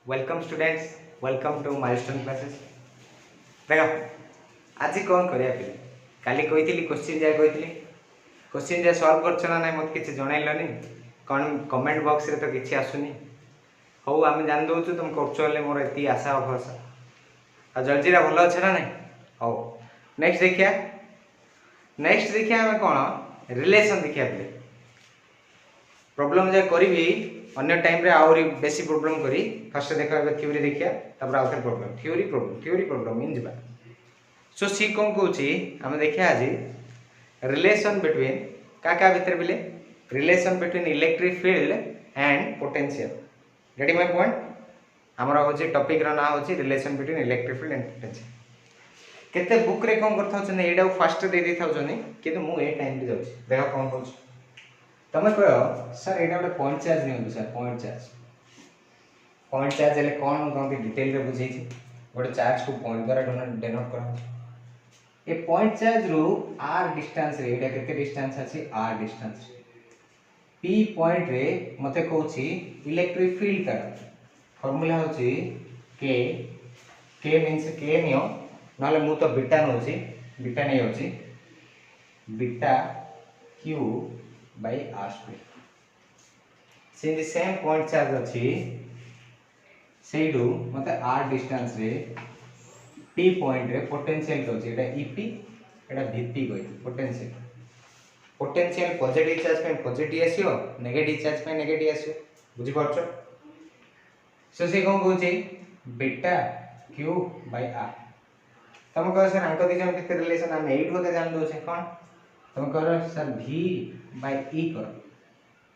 Welcome students, welcome to Milestone classes. देख आज कौन करिया पे काली कही क्वेश्चन जा सॉल्व करछ ना नहीं मत किसी जनइलनी कौन कमेंट बॉक्स रे तो किसी आसुनी हौ आम जान दौचु तुम कर मोर ये आशा और भरोसा आ जलजीरा भल अच्छे ना नहीं हौ नेक्स्ट देखिया आम कौन रिलेशन देखिया पे प्रॉब्लम जा करी अन्य टाइम रे आउरी बेसी प्रॉब्लम करी फर्स्ट देखा थ्योरी देखिया तापर आउथर प्रॉब्लम थ्योरी प्रॉब्लम इन जिबा सो सी कौन कहूची आम देखिया आज रिलेशन बिटवीन क्या भितर बिले relation between electric field and potential gate my point आमर हूँ टॉपिक रो ना हूँ relation between electric field and potential केते बुक रे कौन करथाउछन एडा फास्ट दे दे थाउछन किंतु मु ए टाइम रे जाउछी देखा कौन कहूछ तमे कह सर एटा गोटे पॉइंट चार्ज नहीं सर पॉइंट चार्ज हेल्ले कौन कहते डिटेल रे बुझे गोटे चार्ज को पॉइंट द्वारा डेनोट कर ए पॉइंट चार्ज रू आर डिस्टेंस रे एटा केते डिस्टेंस अछि आर डिस्टेंस पी पॉइंट रे मते कहूची इलेक्ट्रिक फील्ड का फार्मूला होची के के मींस के नियो नाले मु तो बीटा नोची बीटा नहीं होची beta Q by r square since the same point charge अछि सेडू मते r डिस्टेंस रे p पॉइंट रे पोटेंशियल होछि एटा ep एटा vp गई पोटेंशियल पॉजिटिव चार्ज पे पॉजिटिव आसियो नेगेटिव चार्ज पे नेगेटिव आसियो बुझि परछो सो से कोन कहूछि बीटा q by r तम कह सर अंक दिजन केते रिलेशन हम 8 होते जान दो छै कोन तुम कह सर v by e कर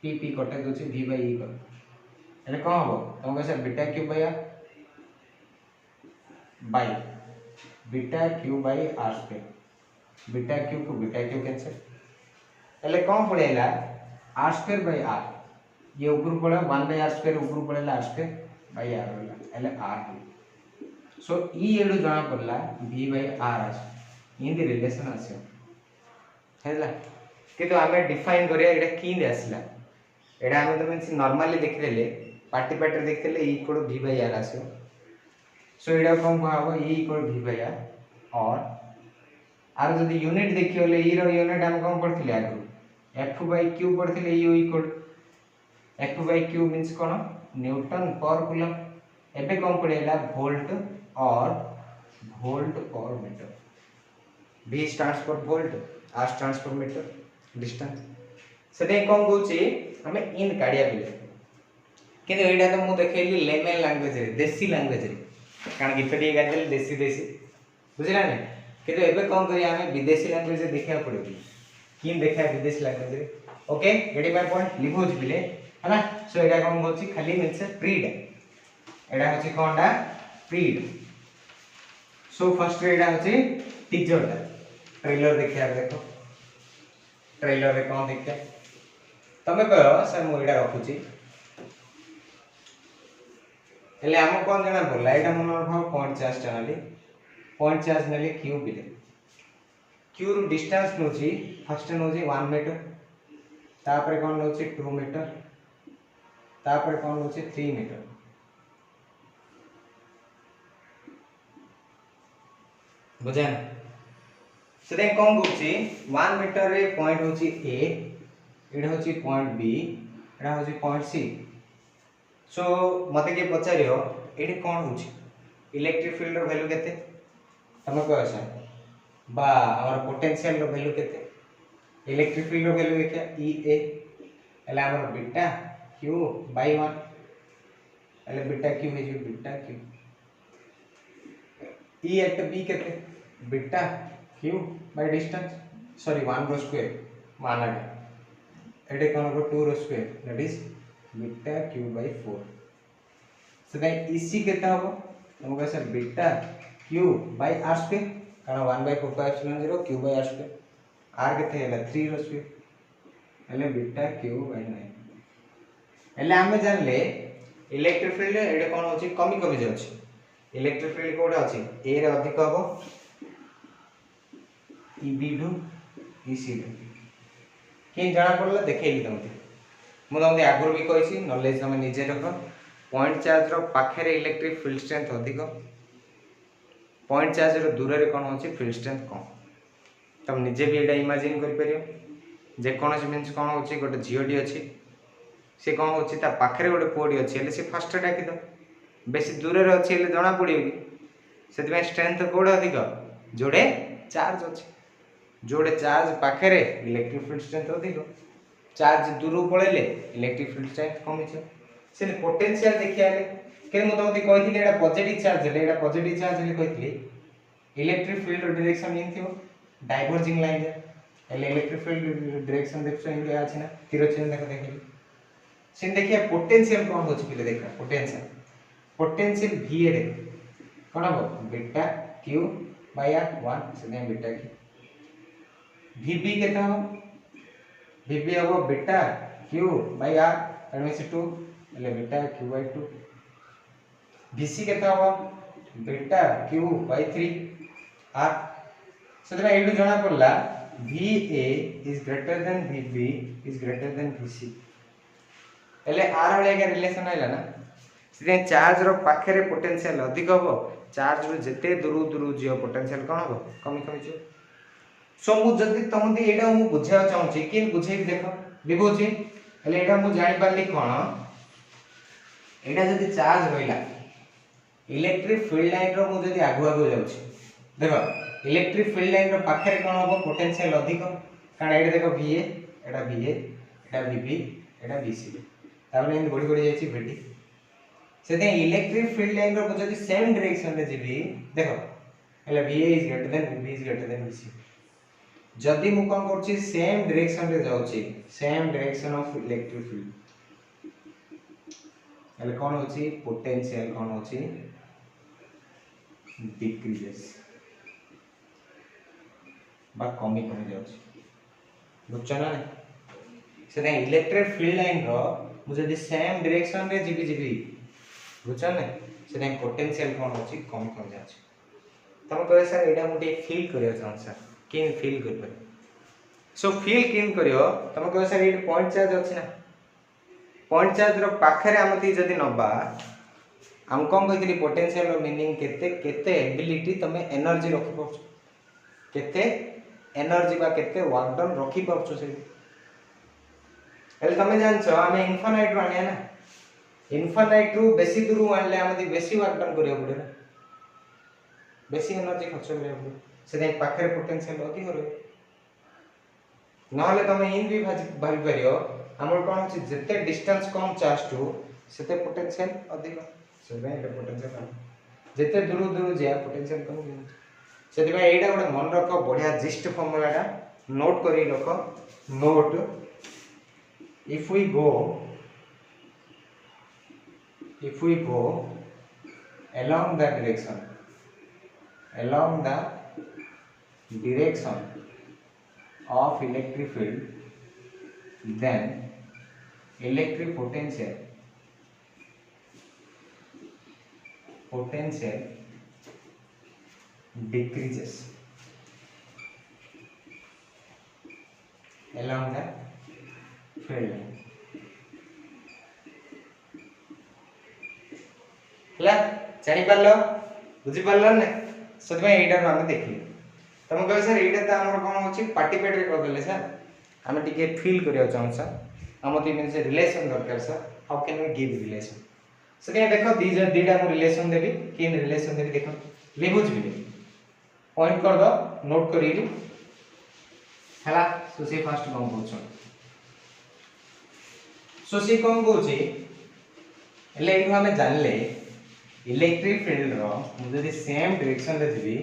p p कटे दोछि v by e कर एले कोन हो तुम कह sir beta Q by r by beta Q by r square beta Q को बीटा क्यू कैंसिल एले कोन पड़ेला r स्क्वायर by r ये ऊपर पड़ा 1 by r स्क्वायर ऊपर पड़ेला r स्क्वायर by r होला एले r सो e एडु जाना पड़ला v by r आस इन द रिलेशन आसे हैला किंतु आमे डिफाइन करिया एटा किन आसला एटा आमे तो मींस नॉर्मली देख देले पार्टी पार्टी देख देले e equal v by r आसो सो एटा कोन कहबो e equal v by r और आर जदी यूनिट देखियोले e रो यूनिट हम कोन पढ़थिले आगु f by q पढ़थिले e इक्वल f by q मींस कोन न्यूटन पर कूलम एबे कोन पड़ेला वोल्ट और metre v stands for volt r stands for metre distance सेटे कोन कहूची हमें इन काढिया बिले किंतु एटा तो मु देखैली लेमन लैंग्वेज रे देसी लैंग्वेज रे कारण गीतडी गाइल देसी बुझिला ने किंतु एबे कोन करी हमें विदेशी लैंग्वेज रे देखा पड़ेगी किन देखा विदेशी लैंग्वेज रे ओके गेट माय पॉइंट लिखोज बिले हना सो एटा कोन कहूची खाली मींस प्रीड एटा होची कोनडा प्रीड सो फर्स्ट रे एटा होची टीचर दा ट्रेलर देखिया देखो ट्रेलर रे कोन देखिया तमे कहो सर मु एटा रखुची एले हम कोन जणा बोला एटा मन रखो पॉइंट चार्ज चनाली पॉइंट चार्ज नेले क्यू बिले Q rho distance नोची first नोची 1 metre तापर कोन नोची 2 मीटर तापर कोन नोची 3 मीटर बुझान सेते कोन होची 1 मीटर रे पॉइंट होची ए एडा होची पॉइंट बी एडा होची पॉइंट सी सो मते के पचारियो एडी कोन होची इलेक्ट्रिक फील्ड रो वैल्यू केते तमे कह सर बा हमर पोटेंशियल रो वैल्यू केते इलेक्ट्रिक फील्ड रो वैल्यू देखिया ई ए एला हमर बीटा क्यू बाय 1 एले बीटा क्यू हे जो beta Q E at B केते beta Q by distance sorry 1 रो स्क्वायर माना एटे कोन रो 2 रो square that is beta Q by 4 so that इसी केता हो हमको sir beta Q by r square कारण 1 by 4 epsilon 0 Q by r square r केते हैला 3 रो स्क्वायर एले बीटा क्यू बाय 9 एले हम जानले इलेक्ट्रिक फील्ड एटे कोन होची कमी कमी जाउची इलेक्ट्रिक फील्ड कोडा अछि a रे अधिक हबो eb टू ec के जाना पड़ला देखेली तमते मु तमते आगुर भी कहिसी नॉलेज तमे निजे रख पॉइंट चार्ज रो पाखे इलेक्ट्रिक फील्ड स्ट्रेंथ अधिक, पॉइंट चार्ज रो दूर रे कौन होची फील्ड स्ट्रेंथ कम। तुम निजे भी एटा इमेजिन कर परियो जेकोसी मीन्स कौन होची गोटे झीओटी अच्छी सी कौन होची ता पाखे गोटे पुओटी अच्छी हेले सी फास्ट डाकी दो बेसी दूर रे अच्छी हेले जना पड़ियो कि से स्ट्रेंथ कोड़े अधिक जोड़े चार्ज अच्छे जोड़े चार्ज पाखे इलेक्ट्रिक फील्ड स्ट्रेंथ अधिक चार्ज दूर पड़े इलेक्ट्रिक फील्ड स्ट्रेंथ कमी से पोटेंशियल देखिए कि मुझे कहती है पॉजिटिव चार्ज है एटा पॉजिटिव चार्ज है कहती इलेक्ट्रिक फील्ड डायरेक्शन इन थी डाइवर्जिंग लाइन है इलेक्ट्रिक फील्ड डायरेक्शन देख इंडिया अच्छी ना तीर चिन्ह देख देखिए से देखिए पोटेंशियल कौन हो पे देखा पोटेंशियल भी ए देख कौन हम बीटा क्यू बाय आर 1 से बीटा क्यू वीबी केता हो वीबी हम beta Q by r that means 2 એટલે बीटा क्यू बाय 2 बीसी केता हो बीटा क्यू बाय 3 आर से एडू जणा पड़ला VA is greater than VB is greater than VC એટલે आर वाले का रिलेशन आइला ना से चार्ज रो पाखे रे पोटेंशियल अधिक हो चार्ज रो जते दूर दूर जियो पोटेंशियल कोन हो कमी कमी जो सो मु जदी तमदी एडा मु बुझा चाहू छी कि बुझे देखो दिबोची એટલે एडा मु जानि पारली कोन एडा जदी चार्ज होइला इलेक्ट्रिक फील्ड लाइन रो मु जदी आगु आगु जाउ छी देखो इलेक्ट्रिक फील्ड लाइन रो पाखे रे कोन हो पोटेंशियल अधिक कारण एडा देखो VA एडा VB एडा VC ताबले इन बड़ी बड़ी जाई भेटी सेते इलेक्ट्रिक फील्ड लाइन रो जदी सेम डायरेक्शन रे जेबी देखो एला VA is greater than VB is greater than VC जदी मु कोन करछि सेम डायरेक्शन रे जाउछि same direction of electric field एले कोन होछि पोटेंशियल कोन होछि डिक्रीजेस बा कमी कमी जाउछि बुझछ ना से इलेक्ट्रिक फील्ड लाइन रो मुझे सेम डायरेक्शन रे जीबी जीबी बुझछ ना से पोटेंशियल कोन होछि कम कम जाछ तम कहे सर एडा मुटे फील करियो चाहन सर किन फील कर सो फील किन करियो तम कहे सर एड पॉइंट चार्ज अछि ना पॉइंट चार्ज रो पाखरे हमती जदी नबा हम कोन कहतली पोटेंशियल रो मीनिंग केते केते एबिलिटी तमे एनर्जी रखि परछ केते एनर्जी बा केते वर्क डन रखि परछ से एल तमे जानछो हमें इनफाइनाइट रो आनिया ना इनफाइनाइट रो बेसी दूर आनले हमदी बेसी वर्क डन करियो पड़े बेसी एनर्जी खर्च करियो पड़े से पाखे पोटेंशियल अधिक रहे नहले तमे इन भी भाबी परियो हमर कोन अछि जते डिस्टेंस कम चार्ज टू सेते पोटेंशियल अधिक से एटा पोटेंशियल जते दूर दूर जे पोटेंशियल कम सेति भाई एटा गोटे मन रखो बढ़िया जिस्ट फॉर्मूलाटा नोट करी रखो note if we go along the direction of electric field then electric potential decreases along the field line हला जानि पारलो बुझी पारलो ने सद में एटा हम देखि तम कह सर एटा त हमर कोन होछि पार्टिसिपेट रे कर देले सर हम टिके फील करियो चाहू सर हम ती मींस रिलेशन दरकार sir how can we give relation सके देखो दीटा मु रिलेशन देबी किन रिलेशन देबी देखो लिबुज भी पॉइंट कर दो नोट करी हला सुसी फर्स्ट कम पूछो सुसी कम पूछी एले एठो हमें जानले इलेक्ट्रिक फील्ड रो जदी सेम डायरेक्शन रे दिबी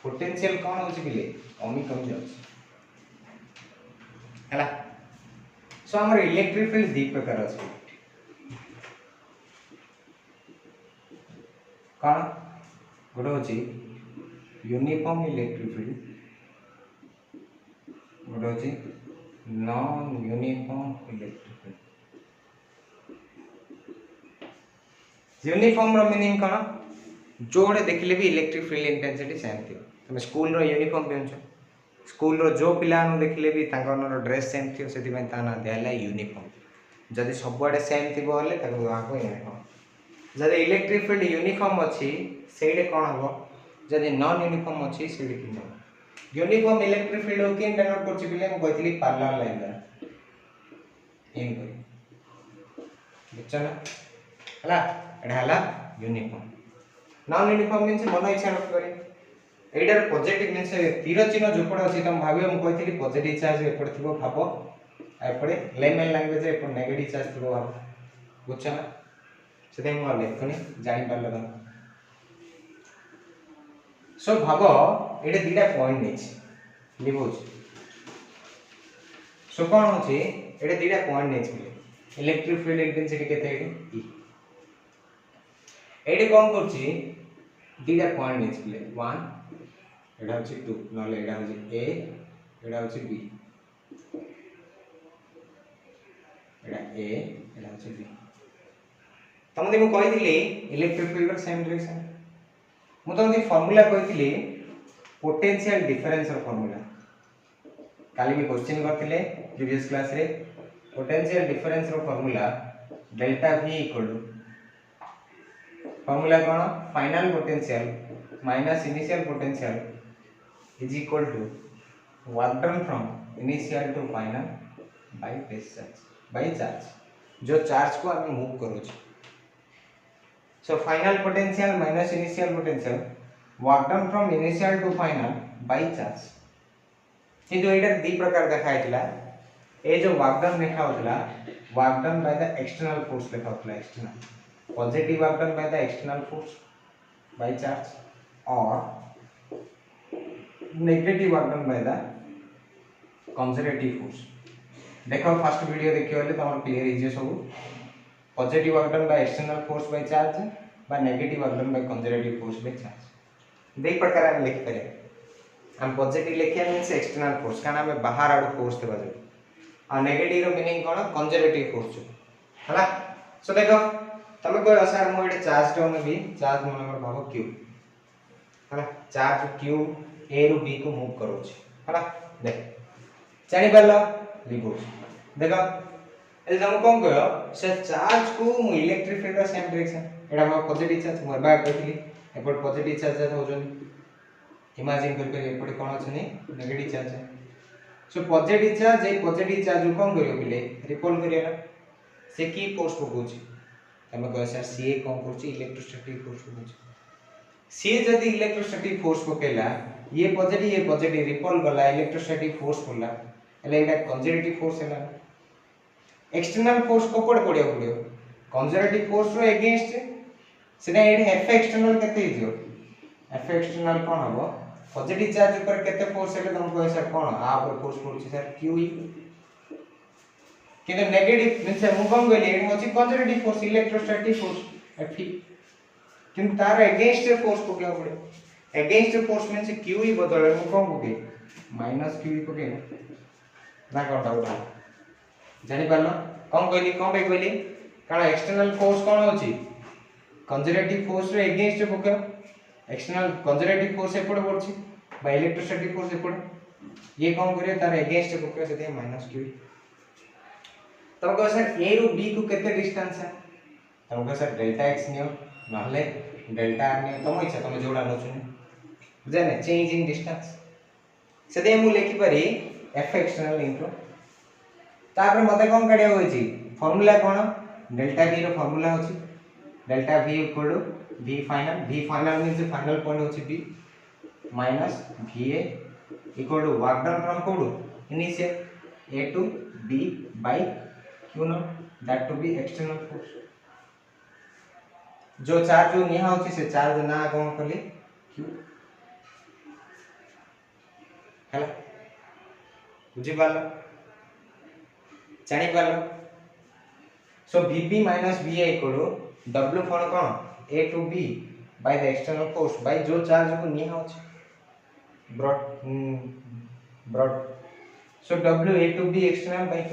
पोटेंशियल कोन होछि बिले कमी कमी जाउछि हला सो हमर इलेक्ट्रिक फील्ड दी प्रकार अछि कोन गोटे होछि यूनिफॉर्म इलेक्ट्रिक फील्ड गोटे होछि non uniform electric field uniform रो मीनिंग कोन जोड़े देखले भी इलेक्ट्रिक फील्ड इंटेंसिटी सेम थी तुम स्कूल रो यूनिफॉर्म पिनछ स्कूल रो जो पिला नु देखले भी तांकर ड्रेस सेम थी सेति में ता ना देला यूनिफॉर्म जदी सब आडे सेम थी बोले ताको आको यूनिफॉर्म जदि इलेक्ट्रिक फील्ड यूनिफॉर्म अच्छी सेडे कौन हम जदि नॉन यूनिफॉर्म अच्छी सेडे कि यूनिफॉर्म इलेक्ट्रिक फील्ड हो कि डिनोट करछि बिले हम कहथिली पैरेलल लाइन द्वारा इन करी बुझछना हला एडा हला यूनिफॉर्म नॉन यूनिफॉर्म मींस मन इच्छा रख करे एटार पॉजिटिव मींस तीर चिन्ह जोपड़ अछि तुम भाबियो हम कहथिली पॉजिटिव चार्ज एपड़ थिबो भाबो एपड़े लेमन लैंग्वेज एपड़ नेगेटिव चार्ज थिबो भाबो बुझछना से मैं लिखुनी जापर सो भाव ये दीटा पॉइंट नहीं लिखुच सो कौन होची ये दीटा पॉइंट नहीं इलेक्ट्रिक फील्ड इंटेंसिटी केते ई एडी कौन करची दीटा पॉइंट नहीं 1 एडा होची 2 नले एडा होची ए एडा होची बी एडा ए एडा होची बी तमते मु कहिथिली इलेक्ट्रिक फील्ड सेम डायरेक्शन मु तमते फार्मूला कहिथिली पोटेंशियल डिफरेंस र फार्मूला काली भी क्वेश्चन करथिले प्रीवियस क्लास रे पोटेंशियल डिफरेंस र formula delta v equal to formula कोन final potential minus initial potential is equal to work done from initial to final by press charge by charge जो charge को हम move करू छी so final potential minus initial potential work done from initial to final by charge किंतु एटा दी प्रकार देखा हैतला ए जो work done लिखा होतला work done by the external force लिखा होतला external positive work done by the external force by charge और negative work done by the conservative force देखो फर्स्ट वीडियो देखियो ले तमर क्लियर हिजे सब positive work done by external force by charge बा negative work done by conservative force by charge दे प्रकार हम लिख करे हम पॉजिटिव लिखिया मींस एक्सटर्नल फोर्स काना हम बाहर आउट फोर्स देबा जे आ नेगेटिव रो मीनिंग कोन कंजर्वेटिव फोर्स हला सो देखो तमे को सर मो एटे चार्ज डाउन भी चार्ज मन हमर भाबो q हला चार्ज q a रो b को मूव करो छी हला देख जानि परलो लिखो देखो ए हम कोन कयो से चार्ज को मु इलेक्ट्रिक फील्ड रो सेम डायरेक्शन एडा हम पॉजिटिव चार्ज मोर बा कहली एपट पॉजिटिव चार्ज हो जन इमेजिन कर कर एपट कोन अछि negative charge so positive charge ए पॉजिटिव चार्ज को कोन करियो बिले रिपल करियो ना से की फोर्स पकोछि हम कह सर सी कोन करछि इलेक्ट्रोस्टैटिक फोर्स पकोछि सी जदी इलेक्ट्रोस्टैटिक फोर्स पकेला ये पॉजिटिव रिपल गला इलेक्ट्रोस्टैटिक फोर्स पड़ला एले एटा कंजर्वेटिव फोर्स हैला एक्सटर्नल फोर्स को पड़ पड़ियो पड़ियो कंजर्वेटिव फोर्स रो अगेंस्ट सेना एडी एफ एक्सटर्नल केते हिजो एफ एक्सटर्नल कोन हबो पॉजिटिव चार्ज ऊपर केते फोर्स हेले तुम कह सर कोन आ ऊपर फोर्स पड़छि सर q ही किने नेगेटिव मींस मु कोन गले एडी होछि conservative force electrostatic force F किंतु तार अगेंस्ट फोर्स पकेया पड़े अगेंस्ट फोर्स मींस q ही बदले मु कोन पके माइनस q ही पके ना कोन डाउट जानि पारलो कोन कहली कोन पे कहली कारण एक्सटर्नल फोर्स कोन होची कंजर्वेटिव फोर्स रे अगेंस्ट पके एक्सटर्नल कंजर्वेटिव फोर्स एपड़ पड़छि बा इलेक्ट्रोस्टैटिक फोर्स एपड़ ये कोन करियो तार अगेंस्ट पके सेते माइनस q तब को सर a रो b को केते डिस्टेंस है तब को सर डेल्टा x नियो नहले डेल्टा r नियो तम इच्छा तमे जोडा नछुने बुझाने चेंज इन डिस्टेंस सेते मु लिखि पारी f एक्सटर्नल इनटू तापर मते कोन काढिया होइची फार्मूला कोन डेल्टा v रो फार्मूला होची delta v equal to v final means final point होची b minus va equal to work done from कोड initial a to b by q not that to be external force जो charge जो निहा होची से charge ना कोन करली q हला बुझी पालो जानि पालो so vb minus va equal to w for कोन a to b by the external force by जो चार्ज को निहा होची ब्रॉड so w a to b external by q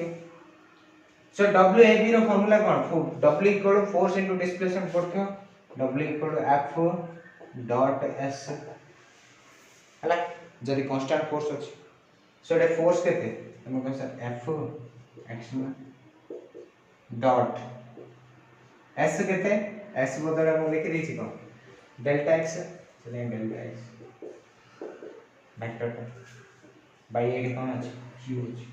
so w a b रो फार्मूला कोन w equal to force into displacement पड़थो w equal to f dot s हला जदी कांस्टेंट फोर्स अछि सो एटा फोर्स केते हम कह sir f external dot s केते एक्स बदला मु लिखि देछि कोन डेल्टा एक्स से डेल्टा एक्स वेक्टर बाय एडी कोन अछि क्यू अछि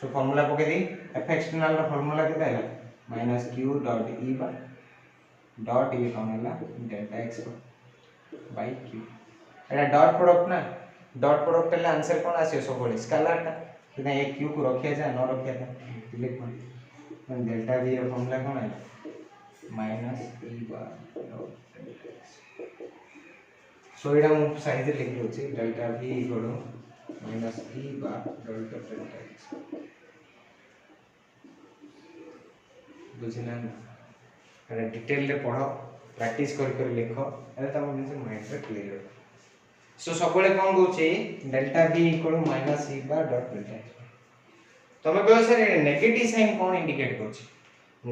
सो फार्मूला पके दी एफ एक्सटर्नल रो फार्मूला केता है minus Q dot E bar dot ये कोन हला डेल्टा एक्स बाय क्यू एटा डॉट प्रोडक्ट ना डॉट प्रोडक्ट ले आंसर कोन आसे सब बोले स्केलर टा से ये क्यू को रखिया जा न रखिया था लिख डेल्टा v रो फार्मूला कोन है minus E bar dot delta x सो एटा मु साइज लिख दोछि delta v equal minus E bar dot delta x बुझिना ना डिटेल रे पढ़ो प्रैक्टिस कर लिखो एटा तम माइंड रे क्लियर सो सबले कोन दोछि delta v equal minus E bar dot delta x तमे कहयो सर ये नेगेटिव साइन कोन इंडिकेट करछि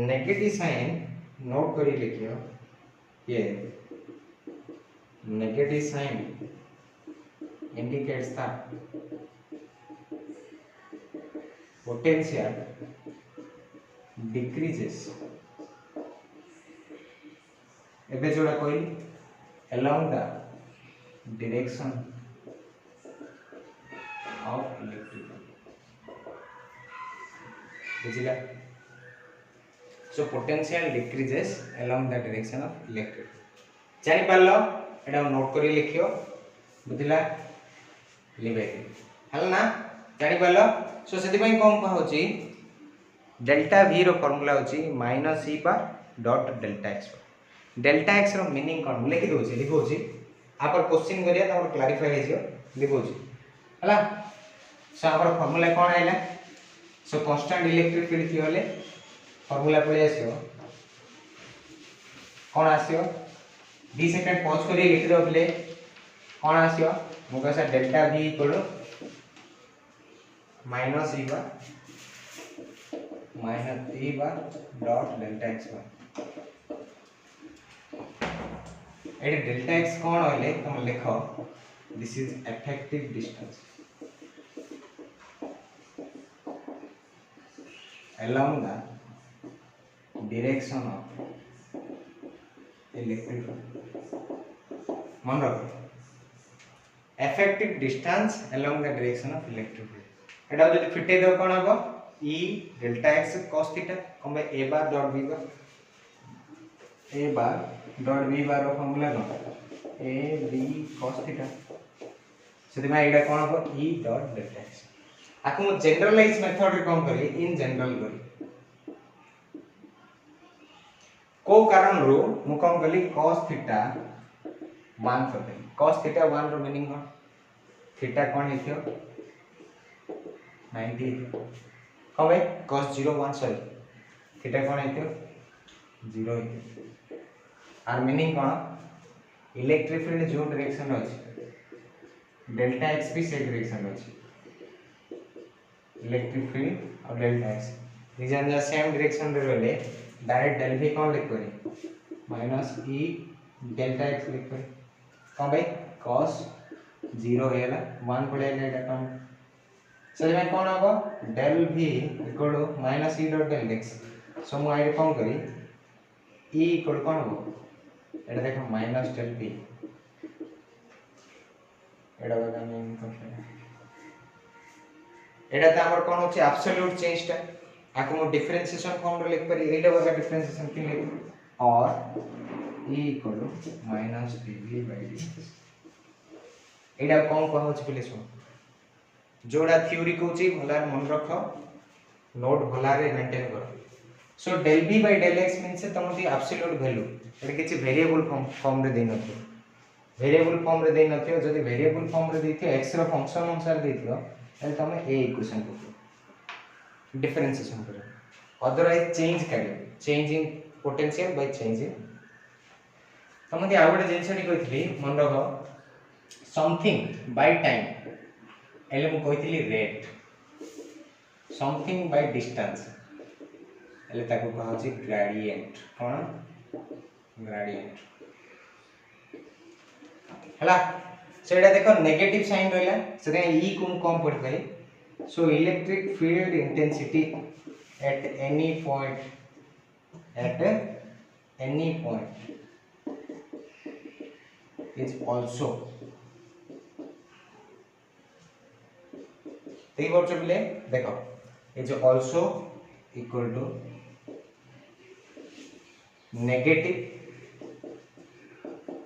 नेगेटिव साइन नोट करी लिखियो ये negative sign indicates that potential decreases एबे जोड़ा कोई along the direction of electric बुझिला so potential decreases along the direction of electric जानि पालो एटा नोट करी लिखियो बुझिला लिबे हल ना जानि पालो सो सेति पई कोन कहउची डेल्टा v रो फार्मूला होची minus e bar dot delta x रो मीनिंग कोन लिखि दोची लिखोची आपर क्वेश्चन करिया त क्लैरिफाई हे जियो लिखोची हला सो आपर फार्मूला कोन आइला सो कांस्टेंट इलेक्ट्रिक फील्ड की होले फार्मूला पळे आसियो कोन आसियो 20 सेकंड पॉज करी लिखि दो पले कोन आसियो मुका सा delta v equal minus e bar dot delta x एडी डेल्टा x कोन होले तुम लिखो this is effective distance along the direction of electric field मन रखो effective distance along the direction of electric field एटा जदि फिटे दो कोन हबो e delta x cos theta कम by a bar dot v bar रो फार्मूला कोन a b cos थीटा सेति मा एटा कोन हबो e डॉट डेल्टा x आकु मु जनरलाइज मेथड रे कोन करी इन जनरल करी को कारण रो मु कोन कली cos थीटा 1 कर दे cos थीटा 1 रो मीनिंग कोन थीटा कोन हेथियो 90 कबे cos 0 1 सॉरी थीटा कोन हेथियो 0 हेथियो आर मीनिंग कोन इलेक्ट्रिक फील्ड जो डायरेक्शन अछि डेल्टा x भी से डायरेक्शन अछि इलेक्ट्रिक फील्ड और डेल्टा x रीजन द सेम डायरेक्शन रे रहले डायरेक्ट डेल v कोन लिख करी माइनस e डेल्टा x लिख करी कोन भाई cos 0 हेला 1 पड़े एटा कोन सही में कोन होबो del v equal to minus e dot del x so मु आइरे कोन करी e इक्वल कोन होबो एटा देखो माइनस डेल v एटा बता मैं कोन एटा त हमर कोन होची एब्सोल्यूट चेंज टा आको मो डिफरेंशिएशन फॉर्म रे लिख परी एटा बगा डिफरेंशिएशन की लिख और e equal to minus dv by dt एटा कोन कहउची पले सुन जोड़ा थ्योरी कहउची भला मन रखो नोट भला रे मेंटेन करो so del v by del x means तमती एब्सोल्यूट वैल्यू एटा किछि वेरिएबल फॉर्म रे देन नथि वेरिएबल फॉर्म रे देन नथि जदी वेरिएबल फॉर्म रे देथि x रो फंक्शन अनुसार देथियो then तमे a इक्वेशन को डिफरेंशिएशन करो अदरवाइज चेंज करियो change in potential by change in तमती आउडे जेंसडी कहितली मन रखो समथिंग बाय टाइम एले मु कहितली रेट समथिंग बाय डिस्टेंस एले ताको कहउची ग्रेडिएंट कोन ग्रेडिएंट हला सेटा देखो नेगेटिव साइन रहला सेटा e को कम पड़ पाए so electric field intensity at any point at any point is also ठीक है बोले देखो is also equal to negative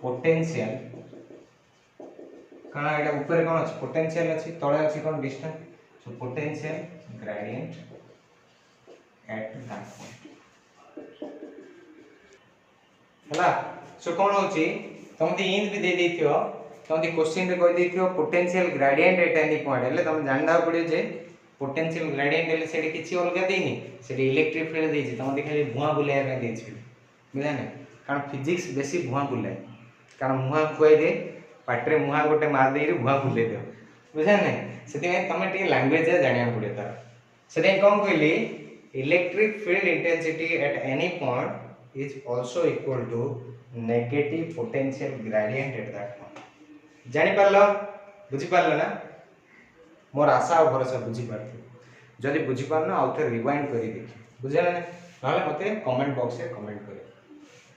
potential काना एटा ऊपर कोन अछि पोटेंशियल अछि तळे अछि कोन distance so potential gradient at that point हला सो कोन होछि तुम दी इंद भी दे देथियो तुम दी क्वेश्चन रे कहि देथियो potential gradient at any point हले तुम जानदा पड़ियो जे पोटेंशियल ग्रेडियंट हले सेडी किछि अलगा देनी सेडी इलेक्ट्रिक फील्ड देछि तुम दी खाली धुआं बुलाय रे देछि बुझा नै कारण फिजिक्स बेसी धुआं बुलाय कारण मुहा खोय दे पाटरे मुहा गोटे मार देई रे धुआं बुले दे बुझा नै सेति में तमे टी लैंग्वेज जानिया पड़े तार सेति कोन कहली electric field intensity at any point is also equal to negative potential gradient at that point जानि पारलो बुझी पारलो ना मोर आशा और भरोसा बुझी पारथि जदि बुझी पारनो आउथे रिवाइंड करी देखि बुझला ना नाले मते कमेंट बॉक्स रे कमेंट करी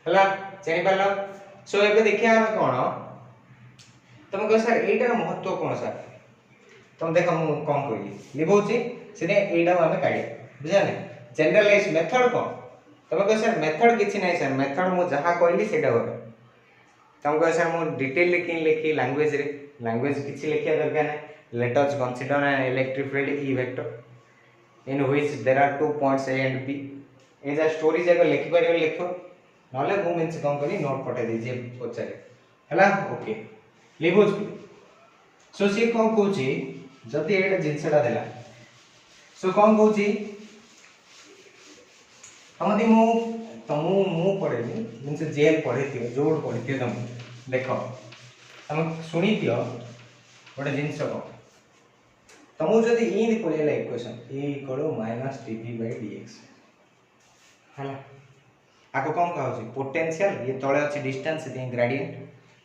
हला जानि पारलो सो एबे देखिया हम कोन तुम कह सर एटार महत्व कोन सर तुम देखो मु कोन कहली लिबोची सेने एटा हम काढी बुझा नै जनरलाइज मेथड कोन तुम कह सर मेथड किछि नै सर मेथड मु जहा कहली सेटा होबे तुम कह सर मु डिटेल लिखी लैंग्वेज रे लैंग्वेज किछि लिखिया दरकार नै let us consider an electric field E vector in which there are 2 points A and B ए जा स्टोरी जग लिखि परियो लिखो नले मु मिन्स कोन करी नोट पठे दी जे पचारे हला ओके लिबोज सो सी कोन कहूची जति एटा जिंसडा देला सो कोन कहूची हमदी मु पढेनी मींस जेल पढेतियो जोड पढेतियो तुम देखो हम सुनितियो गोटे जिंस को तुम जदि इन पळेला इक्वेशन a = -dv/dx हला आको कोन कहउची पोटेंशियल ये तळे अछि डिस्टेंस सेति ग्रेडियंट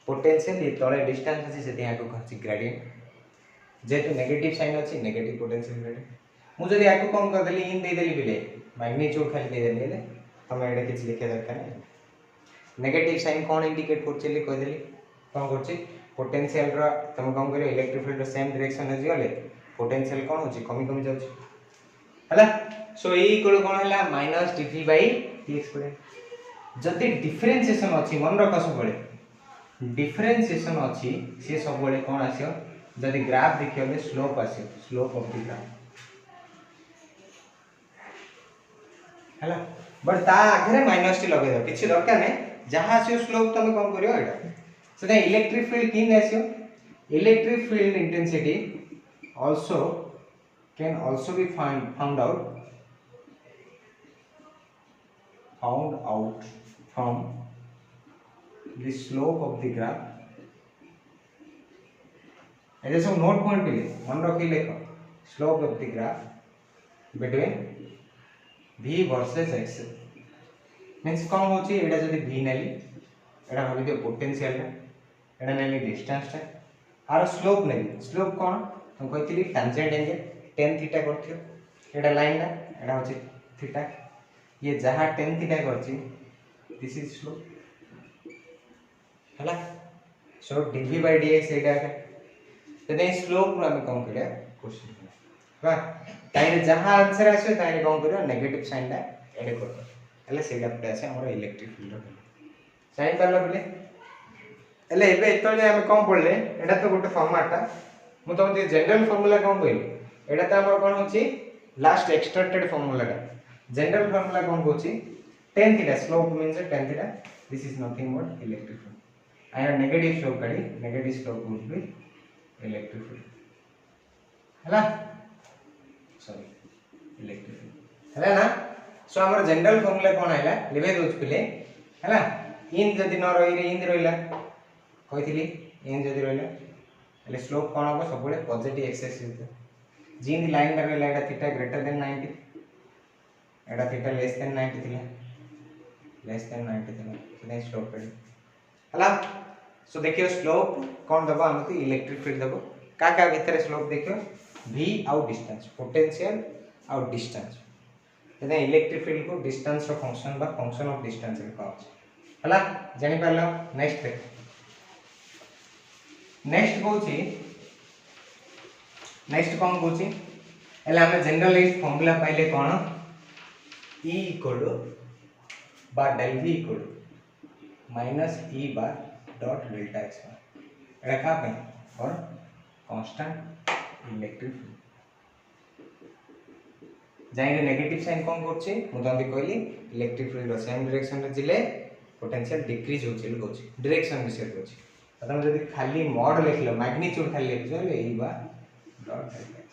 पोटेंशियल ये तळे डिस्टेंस अछि सेति आको कहउची ग्रेडियंट जेतु नेगेटिव साइन अछि नेगेटिव पोटेंशियल ग्रेडियंट मु जदि आको कोन कर देली इन दे देली बिले मैग्नीट्यूड खाली दे देली हम एडे किछ लिखे दरकार नै नेगेटिव साइन कोन इंडिकेट करछली कह देली कोन करछि पोटेंशियल रा तुम कोन करियो इलेक्ट्रिक फील्ड सेम डायरेक्शन में जियले पोटेंशियल कोन होछि कमी कमी जाउछि हला सो e इक्वल कोन हला -dv/dx पड़े जति डिफरेंशिएशन अछि मन रख सब बळे डिफरेंशिएशन अछि से सब बळे कोन आसियो जदि ग्राफ देखियो slope आसियो slope of the graph हला बट ता आगे माइनस टी लगे दो किछि दरकार नै जहां आसियो स्लोप तुम कोन करियो एटा सेटा इलेक्ट्रिक फील्ड किन आसियो electric field intensity also can also be found out from the slope of the graph ऐसे सब नोट पॉइंट पे मन रखी लेखो slope of the graph between v versus x means कौन होची एटा जदी v नेली एटा भाबी दियो पोटेंशियल एटा नेली डिस्टेंस आर स्लोप नेली स्लोप कोन हम कहतिली टेंजेंट एंगल tan थीटा करथियो एटा लाइन ना एटा होची थीटा ये जहां tan थीटा करछि दिस इज स्लोप हला सो dv/dx एटा तदे स्लोप रो हम कम करिया क्वेश्चन बा ताइरे जहां आंसर आसे ताइरे कम करियो नेगेटिव साइन दा एड कर हला सेटा पटे आसे हमर इलेक्ट्रिक फील्ड साइन करला बले एले एबे एतले हम कम पड़ले एटा तो गोटे फॉर्मेट ता मु तो जनरल फार्मूला कोन कहली एटा त हमर कोन होची लास्ट एक्सट्रैक्टेड फार्मूला ता जनरल फार्मूला कोन होची tan theta slope means tan theta this is nothing but electric field I have negative slope काडी negative slope will be electric field हला सॉरी इलेक्ट्रिक फील्ड हला ना सो हमर जनरल फार्मूला कोन आइला लिबे दोच पिले हला इन जदी न रही रे इन रहिला कहितली इन जदी रहिला એટલે સ્લોપ કોણ હબો ସବୁବେଳେ પોઝિટિવ એક્સિસ છે જીન લાઈન પર રહેલા એટા થીટા ગ્રેટર ધેન 90 એટા થીટા લેસ ધેન 90 થિલા લેસ ધેન 90 થિલા તો સ્લોપ પડી હલા सो देखियो स्लोप कोन दबो हमती इलेक्ट्रिक फील्ड दबो का भीतर स्लोप देखियो v आउ डिस्टेंस पोटेंशियल आउ डिस्टेंस तने इलेक्ट्रिक फील्ड को डिस्टेंस रो फंक्शन बा फंक्शन ऑफ डिस्टेंस लिखा अछि हला जानि पारलो नेक्स्ट देख नेक्स्ट कहूची नेक्स्ट कौन कहूची एला हम जनरलाइज्ड फार्मूला पाइले कौन E इक्वल टू बा del V equal to minus E bar dot delta x bar एटा का पे और कांस्टेंट इलेक्ट्रिक फील्ड जाइले नेगेटिव साइन कौन करछि मु तंती कहली इलेक्ट्रिक फील्ड सेम डायरेक्शन रे जिले पोटेंशियल डिक्रीज होछि कहछि डायरेक्शन विषय कहछि तमे जदी खाली मॉड लिखलो मैग्नीट्यूड खाली लिखलो ए बार डॉट डेल्टा x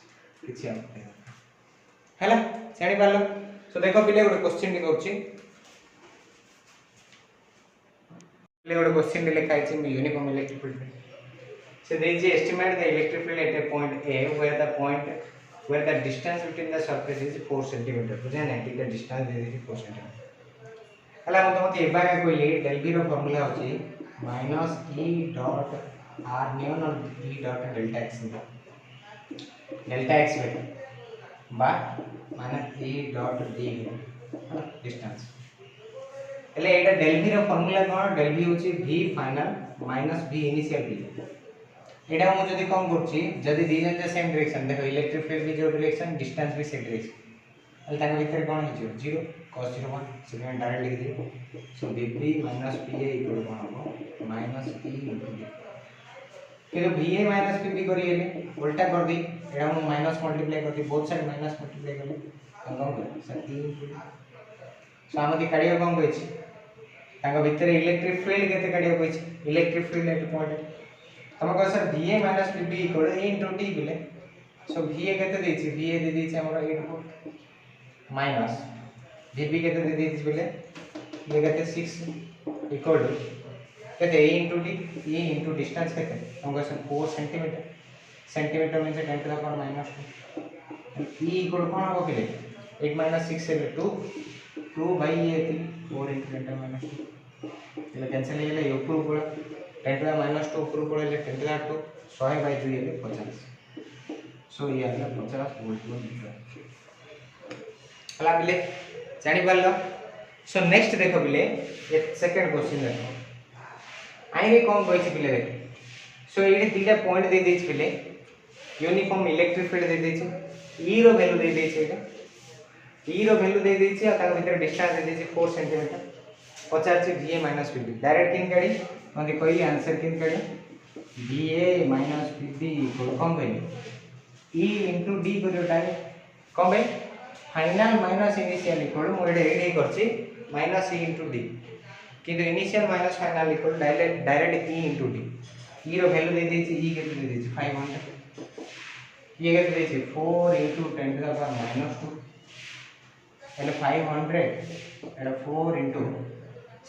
किछि हम हैला जानि पारलो सो देखो पिले गोटे क्वेश्चन टी करछि पिले गोटे क्वेश्चन टी लिखा है uniform electric field so there is estimate the electric field at a point A where the distance between the surface is 4 cm बुझे ना ठीक है डिस्टेंस दे दी 4 cm हला मते एबा के कोइले del v रो फार्मूला होची -e डॉट r न्यून और v डॉट डेल्टा x बा minus e dot d distance એટલે એટા del v રો ફોર્મ્યુલા કોણ del v હોची v final minus v initial v एटा मु जदी कम करछि जदी दी जन सेम डायरेक्शन देखो इलेक्ट्रिक फील्ड भी जो डायरेक्शन डिस्टेंस भी सेम डायरेक्शन अल ताके भीतर कोन हिजो 0 cos 0 1 सेकेंड डायरेक्ट लिख दिए सो vp माइनस pa इक्वल कोन हो माइनस e इनटू d फिर va माइनस pb करिएले उल्टा कर दी एटा मु माइनस मल्टीप्लाई कर दी बोथ साइड माइनस मल्टीप्लाई करले कम कर सर e इनटू d सो हमदी काढियो कम होइछि ताका भीतर इलेक्ट्रिक फील्ड केते काढियो होइछि इलेक्ट्रिक फील्ड एट पॉइंट हम कह sir va minus pb equal a into d बिले सो va केते देछि va दे देछि हमरा 8 वोल्ट माइनस vb केते दे देछि बिले ये केते 6 इक्वल टू केते a into d e into distance केते हम कह sir 4 centimetre centimetre means 10 to the power -2 e equal कोन हो बिले 8 - 6 से 2 2 by a 4 into 10 to the -2 એટલે કેન્સલ થઈ ગયેલા ઉપર ઉપર 10 to the -2 ઉપર ઉપર એટલે 10 to the 2 100 by 2 એટલે 50 सो ये आला 50 वोल्ट નો मीटर हला बिले जानि पारलो सो नेक्स्ट देखो बिले ये सेकंड क्वेश्चन देखो आइरे कोन कहछि बिले देखो सो एडी तीटा पॉइंट दे देछि बिले यूनिफॉर्म इलेक्ट्रिक फील्ड दे देछि e रो वैल्यू दे देछि एटा e रो वैल्यू दे देछि आ ताका भीतर डिस्टेंस दे देछि 4 सेंटीमीटर 50 से va माइनस pb डायरेक्ट किन काढी म्हणजे पहिली आंसर किन काढी va माइनस pb इक्वल कम कहली e into d को जो डायरेक्ट कम भाई फाइनल माइनस इनिशियल इक्वल मो एडे करछि माइनस e into d किंतु initial minus final equal direct e into d e रो वैल्यू दे देछि e केते दे देछि 500 ये केते देछि 4 into 10 to the power -2 એટલે 500 एटा 4 into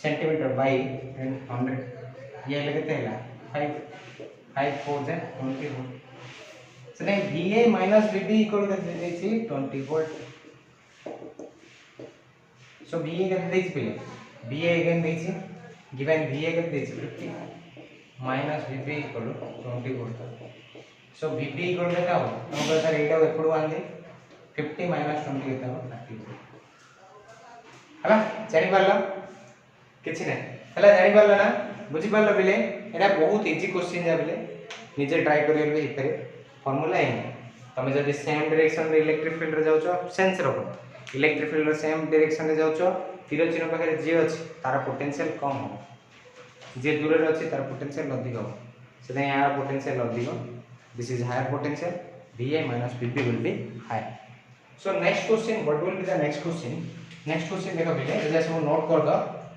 सेंटीमीटर बाय 100 ये ले केते हैला 5 4 जे 20 volt so va minus vb equal केते देछि 20 वोल्ट सो va केते देछि पहिले va अगेन देछि गिवन va केते देछि 50 minus vb equal 20 volt so vb equal केते हो हम सर एटा एपडू आंदे 50 माइनस 20 केते हो 30 हला जानि पारलो किछि नै हला जानि पारलो ना बुझि पारलो बिले एटा बहुत इजी क्वेश्चन जा बिले निजे ट्राई करियो बे इतरे फार्मूला है तमे जदी सेम डायरेक्शन रे इलेक्ट्रिक फील्ड रे जाउछो सेंस रखो इलेक्ट्रिक फील्ड रे सेम डायरेक्शन रे जाउछो तीर चिन्ह पाखे जे अछि तार पोटेंशियल कम हो जे दूर रे अछि तार पोटेंशियल अधिक हो सेते यार पोटेंशियल अधिक this is higher potential va minus pb will be high so next question what will be the next question देखो बिले जैसे सब नोट कर दो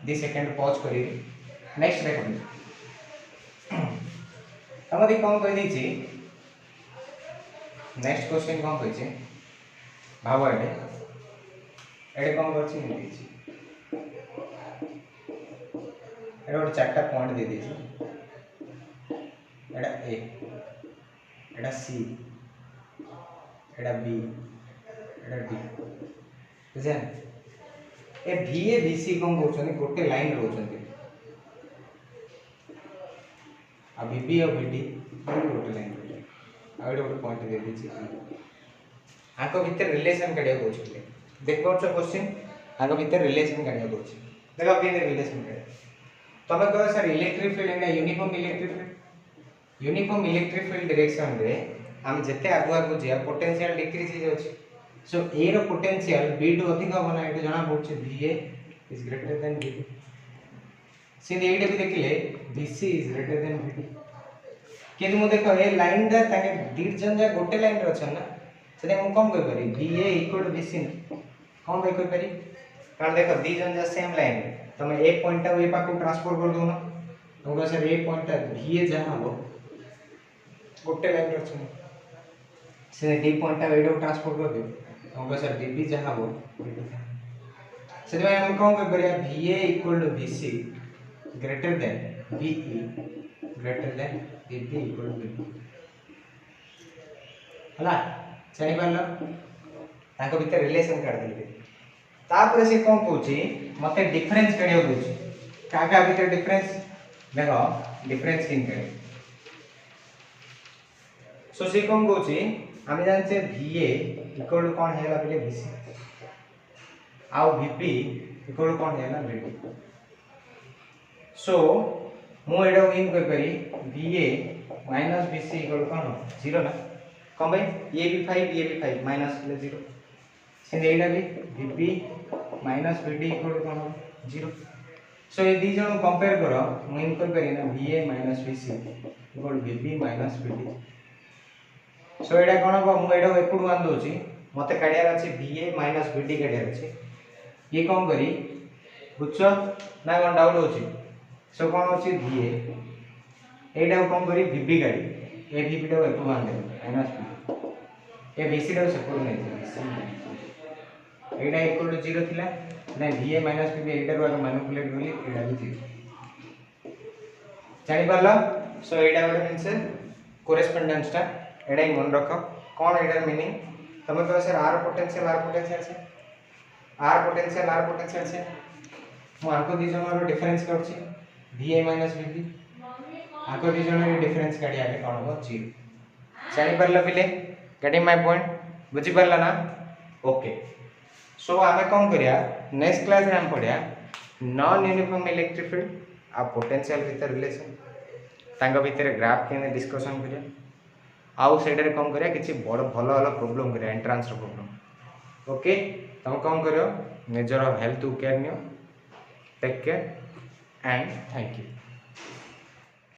2 सेकंड पॉज करी नेक्स्ट देखो हमदी कोन कहि दै छी नेक्स्ट क्वेश्चन कोन कहि छी भाव एडे कोन कर छी दै छी एडे और चारटा पॉइंट दे दै छी एडा a एडा c एडा b एडा d बुझे ए va bc कोन करछनी गोटे लाइन रहउछंती आ vb और vd गोटे लाइन आ एडे गोटे पॉइंट दे दी छी आको भीतर रिलेशन काढिया कहछले देखो छ क्वेश्चन आको भीतर रिलेशन काढिया कहछ देखो केने रिलेशन काढिया तमे कह sir electric field and uniform electric field direction रे हम जते आगु आगु जिया पोटेंशियल डिक्रीज हो जाउछि सो ए रो पोटेंशियल b टू अधिक होना एटू जणा पड़छि va is greater than vb सिंध एटा भी देखिले vc is greater than vd किंतु मु देखो ए लाइन दा ताके दीर जन जा गोटे लाइन रे अछन ना सेते हम कम कर पारी va इक्वल टू vc कौन भाई कर पारी कारण देखो दी जन जा सेम लाइन तमे एक पॉइंट टा ए पाकू ट्रांसफर कर दो ना तो सर ए पॉइंट टा va जहां हो गोटे लाइन रे अछन से डी पॉइंट टा एडो ट्रांसफर कर दे तो सर db जहां हो से हम कौन कर पारिया va equal to vc greater than ve greater than vb equal to vb हला जानि पारलो ताको भीतर रिलेशन काढ देली तापर से कोन कहूची मते डिफरेंस करियो कहूची का भीतर डिफरेंस देखो डिफरेंस किन करे सो से कोन कहूची हम जानछे va इक्वल टू कोन हेला पले vc आउ vp इक्वल टू कोन हेला vd सो मु एडो इन कर पारी va minus vc equal to कोन 0 ना कम भाई ये भी 5 ये भी 5 माइनस ले 0 से एडा भी vp minus vd equal to कोन 0 सो ये दी जण कंपेयर करो मु इन कर पारी ना va minus vc equal to vp minus vd so एडा कोन हो मु एडो एपुडू आन दोची मते काढियार अछि va माइनस vd काढियार अछि ये कोन करी बुझछो ना कोन डाउट होची सो कोन अछि va एडा कोन करी vb काढी ए vb डो एपुडू आन दे माइनस vd ए vc डो सेपुडू नै एडा इक्वल टू 0 थिला ना va माइनस vb एडा रो मैनिपुलेट करली एडा भी 0 जानि पारलो सो एडा गोटे मींस कोरेस्पोंडेंस टा एडा मन रख कोन एडा मीनिंग तमे कह सर आर पोटेंशियल से मु आको दी जण रो डिफरेंस करछि va माइनस vb आको दी जण रो डिफरेंस काढी आके कोन हो 0 जानि परला पिले गेटिंग माय पॉइंट बुझी परला ना ओके सो आमे कोन करिया नेक्स्ट क्लास रे हम पढिया नॉन यूनिफॉर्म इलेक्ट्रिक फील्ड आ पोटेंशियल भीतर रिलेशन तांग भीतर ग्राफ के डिस्कशन करिया आउ सेडरे कम करिया किछि बड़ भलो वाला प्रॉब्लम करिया एंट्रेंस रो प्रॉब्लम ओके तुम कौन करो निजर हेल्थ केयर नियो take care and thank you.